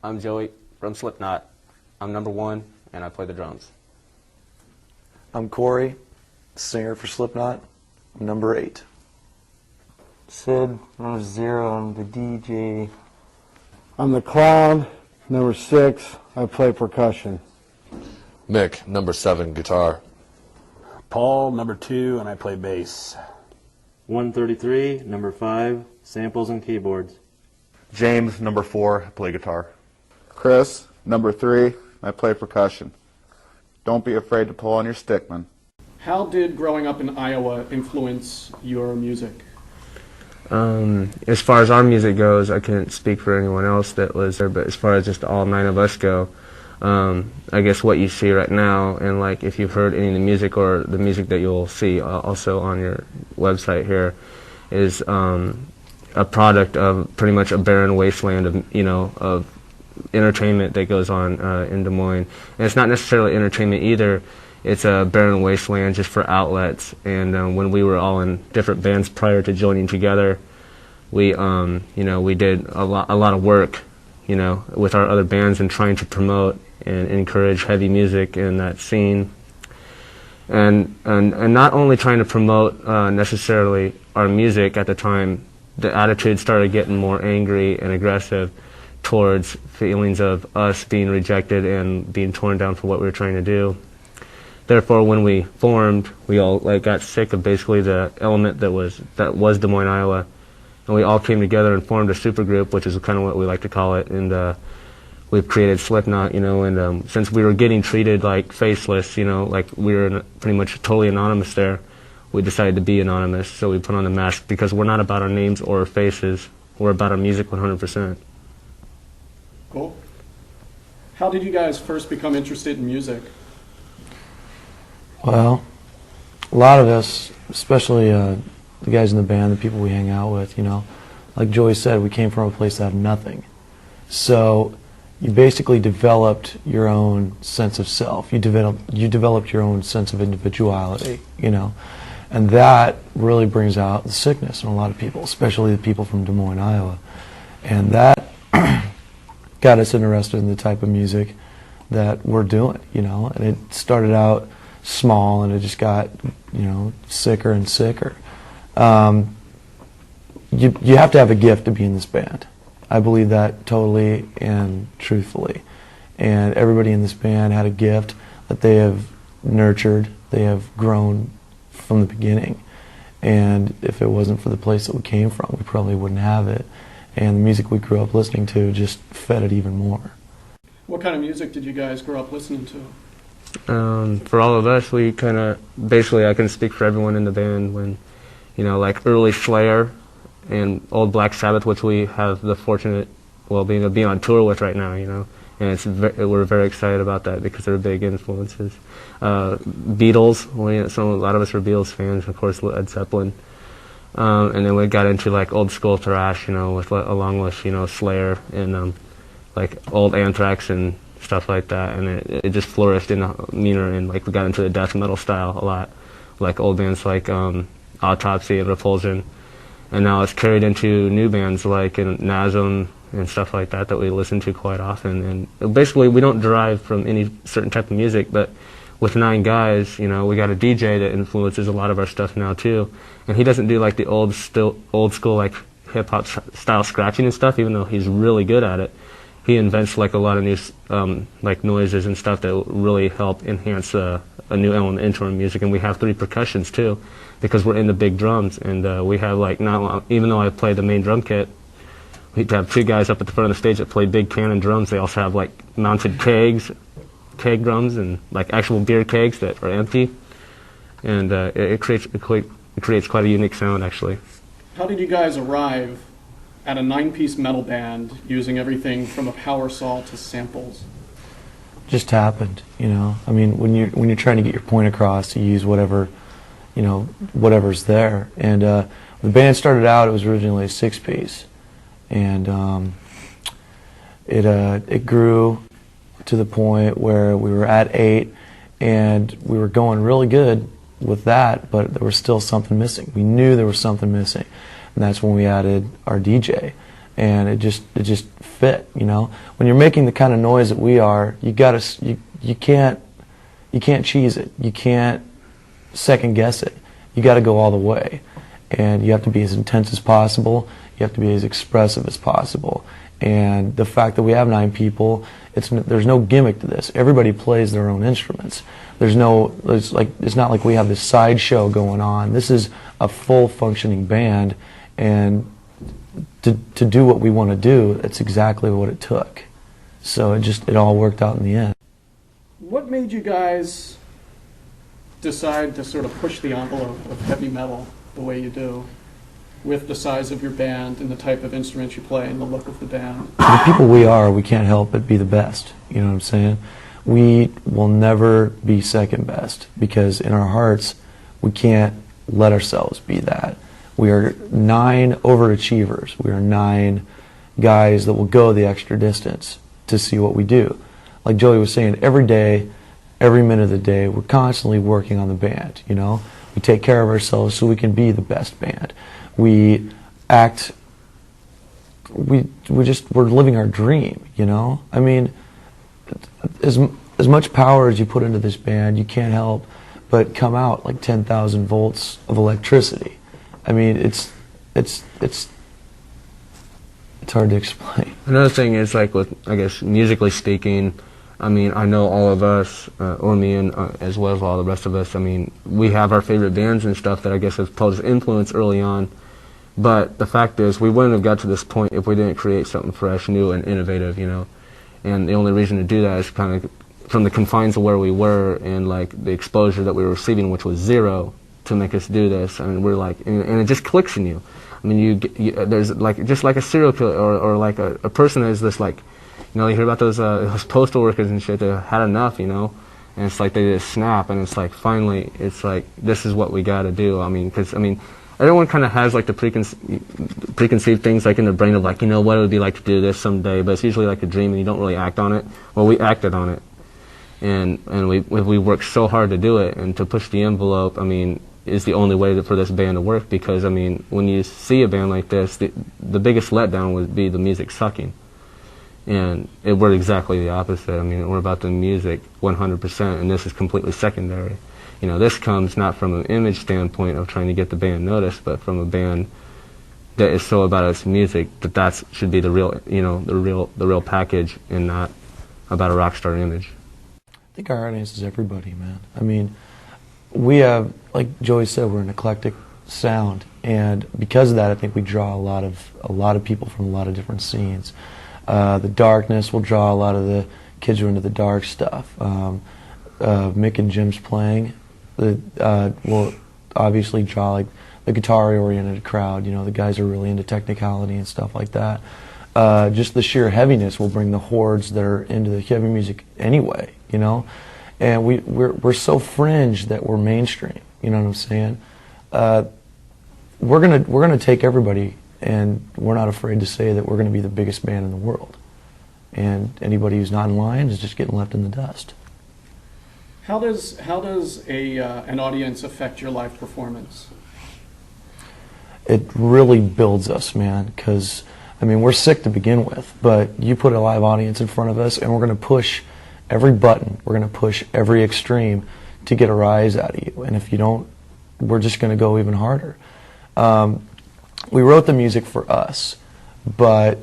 I'm Joey from Slipknot. I'm number 1, and I play the drums. I'm Corey, singer for Slipknot. I'm number 8. Sid, number 0, I'm the DJ. I'm the Clown, number 6, I play percussion. Mick, number 7, guitar. Paul, number 2, and I play bass. 133, number 5, samples and keyboards. James, number 4, I play guitar. Chris, number 3, I play percussion. Don't be afraid to pull on your stickman. How did growing up in Iowa influence your music? As far as our music goes, I couldn't speak for anyone else that was there, but as far as just all 9 of us go, I guess what you see right now, and like if you've heard any of the music or the music that you'll see also on your website here, is a product of pretty much a barren wasteland of of entertainment that goes on in Des Moines. And it's not necessarily entertainment either. It's a barren wasteland just for outlets. And when we were all in different bands prior to joining together, we we did a lot of work with our other bands and trying to promote and encourage heavy music in that scene. And not only trying to promote necessarily our music at the time, the attitude started getting more angry and aggressive towards feelings of us being rejected and being torn down for what we were trying to do. Therefore, when we formed, we all got sick of basically the element that was Des Moines, Iowa, and we all came together and formed a supergroup, which is kind of what we like to call it. And we've created Slipknot, and since we were getting treated like faceless, like we were pretty much totally anonymous there, we decided to be anonymous. So we put on the mask because we're not about our names or our faces. We're about our music 100%. Cool. How did you guys first become interested in music? Well, a lot of us, especially the guys in the band, the people we hang out with, like Joey said, we came from a place that had nothing. So you basically developed your own sense of self. You developed your own sense of individuality, and that really brings out the sickness in a lot of people, especially the people from Des Moines, Iowa. And that got us interested in the type of music that we're doing, and it started out small and it just got, sicker and sicker. You have to have a gift to be in this band. I believe that totally and truthfully. And everybody in this band had a gift that they have nurtured, they have grown from the beginning. And if it wasn't for the place that we came from, we probably wouldn't have it. And the music we grew up listening to just fed it even more. What kind of music did you guys grow up listening to? For all of us, we kind of, basically I can speak for everyone in the band when, like early Slayer and old Black Sabbath, which we have the fortunate, being on tour with right now, and we're very excited about that because they're big influences. Beatles, a lot of us were Beatles fans, of course Led Zeppelin. And then we got into like old school thrash, along with Slayer and like old Anthrax and stuff like that, and it just flourished in a meaner, and like we got into the death metal style a lot, like old bands like Autopsy and Repulsion, and now it's carried into new bands like Nasm and stuff like that we listen to quite often. And basically we don't derive from any certain type of music, but with 9 guys, we got a DJ that influences a lot of our stuff now too, and he doesn't do like the old school like hip hop style scratching and stuff, even though he's really good at it. He invents like a lot of new like noises and stuff that really help enhance a new element into our music. And we have 3 percussions too, because we're into big drums, and we have like even though I play the main drum kit, we have 2 guys up at the front of the stage that play big cannon drums. They also have like mounted keg drums and like actual beer kegs that are empty, and it creates quite a unique sound actually. How did you guys arrive at a 9-piece metal band using everything from a power saw to samples? Just happened, I mean, when you're trying to get your point across, you use whatever's there. And the band started out, it was originally a 6-piece, and it grew to the point where we were at 8, and we were going really good with that, but there was still something missing. We knew there was something missing, and that's when we added our DJ. and it just fit, you know. When you're making the kind of noise that we are, you can't cheese it. You can't second guess it. You got to go all the way, and you have to be as intense as possible. You have to be as expressive as possible. And the fact that we have 9 people, there's no gimmick to this. Everybody plays their own instruments. It's not like we have this sideshow going on. This is a full functioning band, and to do what we want to do, that's exactly what it took. So it all worked out in the end. What made you guys decide to sort of push the envelope of heavy metal the way you do, with the size of your band and the type of instruments you play and the look of the band? The people we are, we can't help but be the best. You know what I'm saying? We will never be second best, because in our hearts, we can't let ourselves be that. We are 9 overachievers. We are 9 guys that will go the extra distance to see what we do. Like Joey was saying, every day, every minute of the day, we're constantly working on the band, you know? We take care of ourselves so we can be the best band. We act, we're living our dream, you know? I mean, as much power as you put into this band, you can't help but come out like 10,000 volts of electricity. I mean, it's hard to explain. Another thing is, like, with, I guess, musically speaking, I mean, I know all of us, or me and as well as all the rest of us, I mean, we have our favorite bands and stuff that I guess have posed influence early on, but the fact is, we wouldn't have got to this point if we didn't create something fresh, new, and innovative, you know? And the only reason to do that is kind of from the confines of where we were and, like, the exposure that we were receiving, which was 0, to make us do this. I mean, we're like, and it just clicks in you. I mean, there's, like, just like a serial killer, or like a person is this, like, you know, you hear about those postal workers and shit that had enough, you know, and it's like they just snap, and it's like, finally, it's like, this is what we got to do. I mean, because, I mean, everyone kind of has, like, the preconceived things, like, in their brain of, like, you know, what it would be like to do this someday, but it's usually like a dream and you don't really act on it. Well, we acted on it, and we worked so hard to do it, and to push the envelope, I mean, is the only way for this band to work, because, I mean, when you see a band like this, the biggest letdown would be the music sucking. And we're exactly the opposite. I mean, we're about the music 100%, and this is completely secondary. You know, this comes not from an image standpoint of trying to get the band noticed, but from a band that is so about its music that should be the real, you know, the real package, and not about a rock star image. I think our audience is everybody, man. I mean, we have, like Joey said, we're an eclectic sound, and because of that, I think we draw a lot of people from a lot of different scenes. The darkness will draw a lot of the kids who are into the dark stuff. Mick and Jim's playing will obviously draw, like, the guitar-oriented crowd. You know, the guys are really into technicality and stuff like that. Just the sheer heaviness will bring the hordes that are into the heavy music anyway. You know, and we're so fringe that we're mainstream. You know what I'm saying? We're gonna take everybody. And we're not afraid to say that we're going to be the biggest band in the world. And anybody who's not in line is just getting left in the dust. How does an audience affect your live performance? It really builds us, man, because, I mean, we're sick to begin with, but you put a live audience in front of us, and we're going to push every button. We're going to push every extreme to get a rise out of you. And if you don't, we're just going to go even harder. We wrote the music for us, but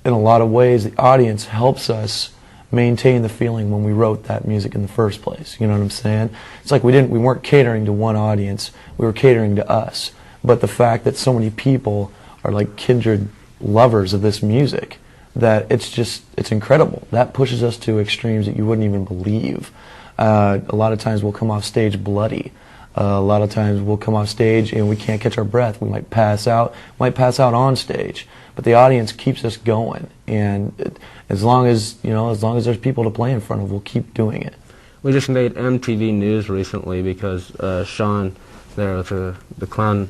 in a lot of ways, the audience helps us maintain the feeling when we wrote that music in the first place. You know what I'm saying? It's like we weren't catering to one audience, we were catering to us. But the fact that so many people are like kindred lovers of this music, that it's incredible. That pushes us to extremes that you wouldn't even believe. A lot of times we'll come off stage bloody. A lot of times we'll come off stage and we can't catch our breath. We might pass out on stage. But the audience keeps us going, and as long as there's people to play in front of, we'll keep doing it. We just made MTV News recently because Sean, there, the clown,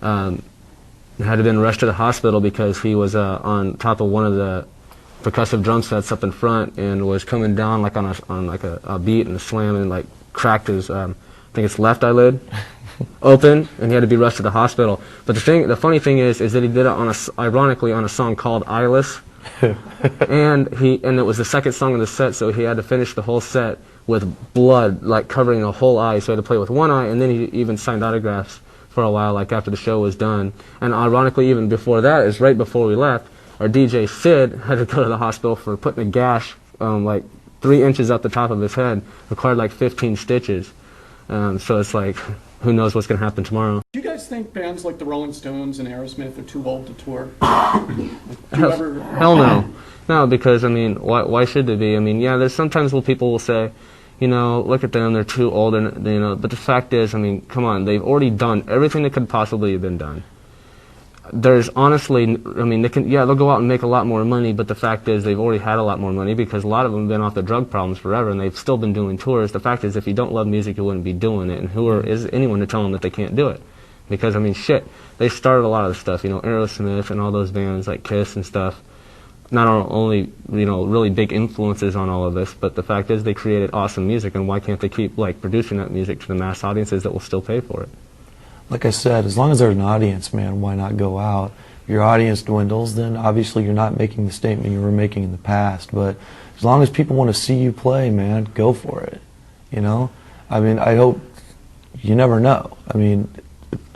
had been rushed to the hospital because he was on top of one of the percussive drum sets up in front and was coming down like on a beat and a slam, and like cracked his I think it's left eyelid, open, and he had to be rushed to the hospital. But the funny thing is that he did it ironically on a song called "Eyeless," and it was the second song in the set, so he had to finish the whole set with blood like covering the whole eye. So he had to play with one eye, and then he even signed autographs for a while, like after the show was done. And ironically, even before that, is right before we left, our DJ Sid had to go to the hospital for putting a gash like 3 inches up the top of his head, required like 15 stitches. So it's like, who knows what's going to happen tomorrow. Do you guys think bands like the Rolling Stones and Aerosmith are too old to tour? Hell no. No, because, I mean, why should they be? I mean, yeah, there's sometimes when people will say, you know, look at them, they're too old, and you know, but the fact is, I mean, come on, they've already done everything that could possibly have been done. There's honestly, I mean, they'll go out and make a lot more money, but the fact is they've already had a lot more money because a lot of them have been off the drug problems forever, and they've still been doing tours. The fact is, if you don't love music, you wouldn't be doing it, and is anyone to tell them that they can't do it? Because, I mean, shit, they started a lot of the stuff, you know, Aerosmith and all those bands like Kiss and stuff. Not only, you know, really big influences on all of this, but the fact is they created awesome music, and why can't they keep, like, producing that music to the mass audiences that will still pay for it? Like I said, as long as there's an audience, man, why not go out? If your audience dwindles, then obviously you're not making the statement you were making in the past. But as long as people want to see you play, man, go for it. You know? I mean, I hope, you never know. I mean,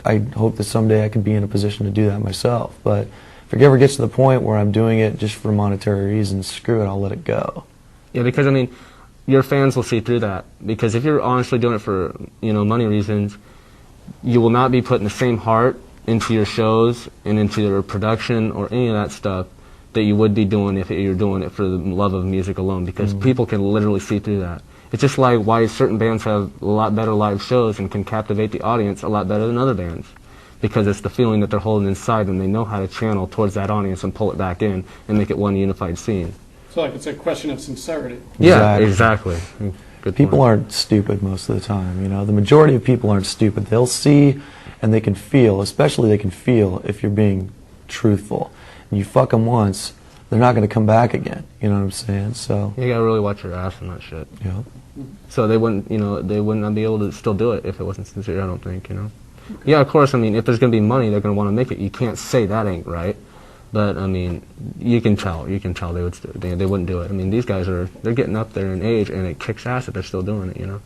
I hope that someday I can be in a position to do that myself. But if it ever gets to the point where I'm doing it just for monetary reasons, screw it, I'll let it go. Yeah, because, I mean, your fans will see through that. Because if you're honestly doing it for, you know, money reasons, you will not be putting the same heart into your shows and into your production or any of that stuff that you would be doing if you're doing it for the love of music alone, because people can literally see through that. It's just like why certain bands have a lot better live shows and can captivate the audience a lot better than other bands, because it's the feeling that they're holding inside, and they know how to channel towards that audience and pull it back in and make it one unified scene. So like it's a question of sincerity. Yeah, exactly. Good People point. aren't stupid most of the time, you know. The majority of people aren't stupid. They'll see and they can feel, especially they can feel if you're being truthful. And you fuck them once, they're not going to come back again, you know what I'm saying? So You gotta really watch your ass on that shit. yeah. So they wouldn't, you know, they would not be able to still do it if it wasn't sincere, I don't think, you know. Yeah, of course, I mean, if there's going to be money, they're going to want to make it. You can't say that ain't right. But, I mean, you can tell they wouldn't do it. I mean, these guys they're getting up there in age, and it kicks ass that they're still doing it, you know.